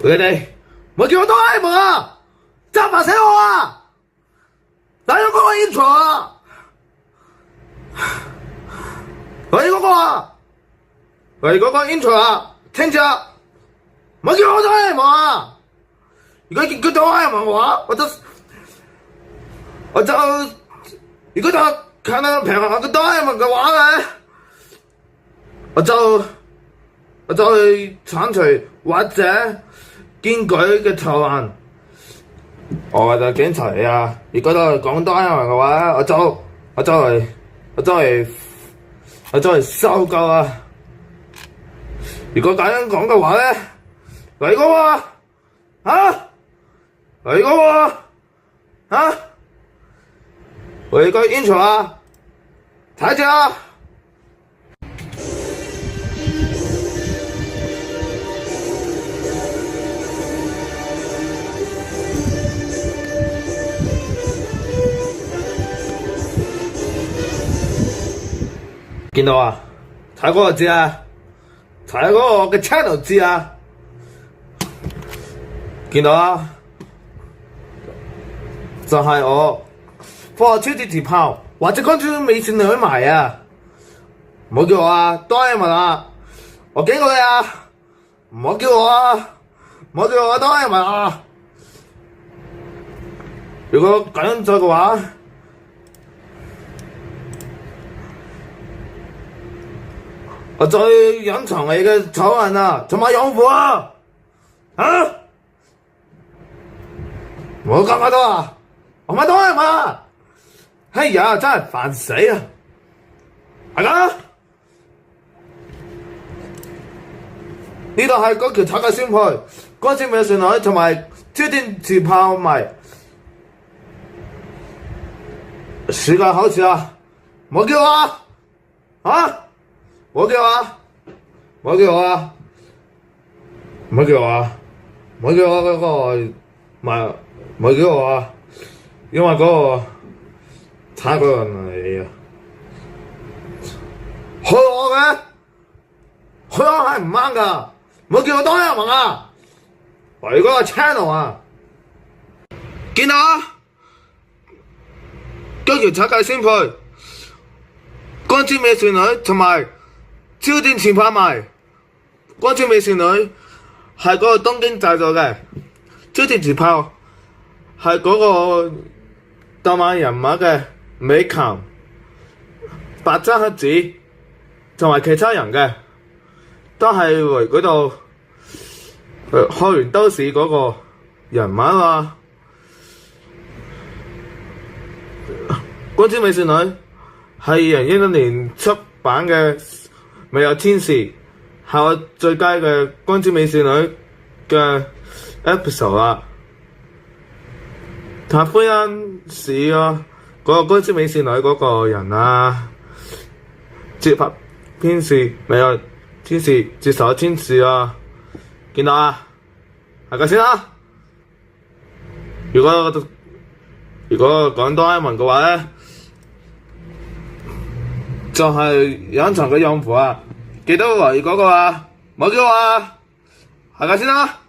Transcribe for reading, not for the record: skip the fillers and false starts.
你哋冇叫我哆啦 A 夢啊！揸埋死我啊！打咗嗰個 intro 啊！喂嗰個啊！喂嗰個 intro 啊！聽住啊！冇叫我哆啦 A 夢啊！如果叫哆啦 A 夢嘅話，我就如果就看到平衡個哆啦 A 夢嘅話咧，我就去剷除或者檢舉嘅仇恨。我就檢查你啊！如果都係講哆啦 A 夢嘅話，我嚟收購啊！如果咁樣講嘅話咧，嚟嗰個啊！嚟嗰個啊！嚟個 intro 啊！睇住啊！見到啊？睇嗰個字啊！睇嗰個嘅 channel 字啊！見到啊？就係我科學超級鐵炮或者關注微信女埋啊！唔好叫我啊，哆啦 A 夢啊！我警告你啊！唔好叫我啊！唔好叫我哆啦 A 夢啊！如果咁樣做嘅話，我再隱藏你嘅醜人啊，同埋養父啊！啊！唔好咁多啊！我咪哆啦 A 夢啊！哎呀，真係煩死啊！大家，呢度係嗰條拆嘅宣配，光纖美少女同埋超電磁炮迷，時間好遲啊！唔好叫我啊！啊！唔好叫我啊！唔好叫我啊！唔好叫我啊！唔好叫我嗰個唔好叫我啊！因為嗰個差嗰個嚟啊！害我嘅，害我係唔啱㗎！唔好叫我哆啦 A 夢啊！嚟嗰個 channel 啊！見到啊！嗰條拆界宣配，光纖美少女同埋超電磁炮迷，光纖美少女係嗰個東京製作嘅，超電磁炮係嗰個動漫人物嘅美琴、白真黑子同埋其他人嘅，都係為嗰度開元都市嗰個人物啊！光纖美少女係2016年出版嘅《未有天使》，係我最佳嘅光纖美少女嘅 episode 啊！塔灰恩市啊，嗰個光纖美少女嗰個人啊，接拍天使，未有天使接手天使啊！見到啊，係咁先啦。如果講哆啦 A 夢嘅話咧，就係隱藏嘅養父啊！記得嚟嗰個啊，唔好叫我啊，係咁先啦。